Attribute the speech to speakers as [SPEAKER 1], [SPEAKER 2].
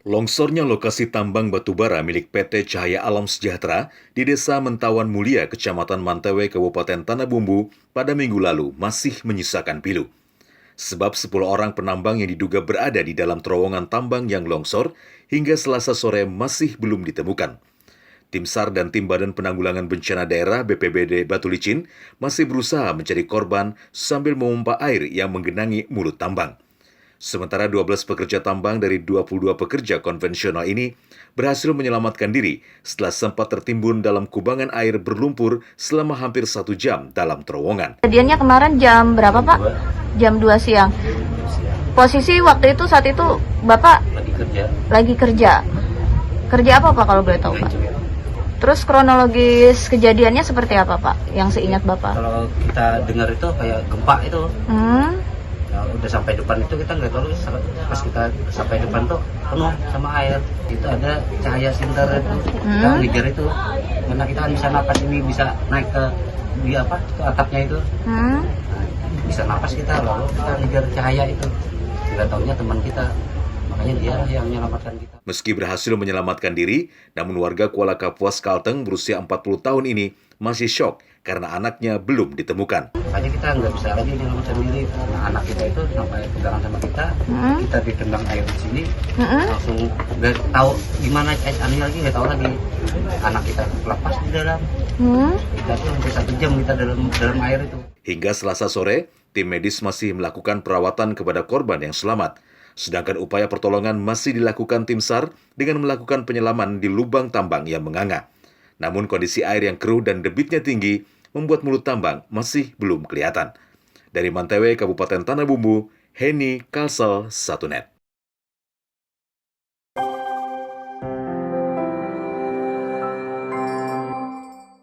[SPEAKER 1] Longsornya lokasi tambang batubara milik PT Cahaya Alam Sejahtera di Desa Mentawan Mulia, Kecamatan Mantewe, Kabupaten Tanah Bumbu pada minggu lalu masih menyisakan pilu. Sebab 10 orang penambang yang diduga berada di dalam terowongan tambang yang longsor hingga Selasa sore masih belum ditemukan. Tim SAR dan Tim Badan Penanggulangan Bencana Daerah BPBD Batu Licin masih berusaha mencari korban sambil memompa air yang menggenangi mulut tambang. Sementara 12 pekerja tambang dari 22 pekerja konvensional ini berhasil menyelamatkan diri setelah sempat tertimbun dalam kubangan air berlumpur selama hampir 1 jam dalam terowongan.
[SPEAKER 2] Kejadiannya kemarin jam berapa, Pak? Jam 2 siang. Posisi waktu itu saat itu Bapak lagi kerja. Kerja apa, Pak, kalau boleh tahu, Pak? Terus kronologis kejadiannya seperti apa, Pak? Yang seingat Bapak?
[SPEAKER 3] Kalau kita dengar itu kayak gempa itu. Ya, udah sampai depan itu kita nggak tahu, pas kita sampai depan tuh penuh sama air. Itu ada cahaya sinter itu. Kita ngejar itu. Karena kita kan bisa napas, ini bisa naik ke ke atapnya itu. Nah, bisa napas kita, lalu kita ngejar cahaya itu. Nggak taunya teman kita. Makanya dia yang menyelamatkan kita.
[SPEAKER 1] Meski berhasil menyelamatkan diri, namun warga Kuala Kapuas, Kalteng berusia 40 tahun ini masih syok karena anaknya belum ditemukan.
[SPEAKER 3] Makanya kita nggak bisa lagi menyelamatkan diri. Nah, anak kita itu sampai pegangan sama kita, kita ditendang air di sini, langsung nggak tahu gimana aneh lagi, nggak tahu lagi. Anak kita lepas di dalam. Kita tuh sampai 1 jam kita dalam air itu.
[SPEAKER 1] Hingga Selasa sore, tim medis masih melakukan perawatan kepada korban yang selamat. Sedangkan upaya pertolongan masih dilakukan tim SAR dengan melakukan penyelaman di lubang tambang yang menganga. Namun kondisi air yang keruh dan debitnya tinggi membuat mulut tambang masih belum kelihatan. Dari Mantewe, Kabupaten Tanah Bumbu, Heni Kalsel, Satunet.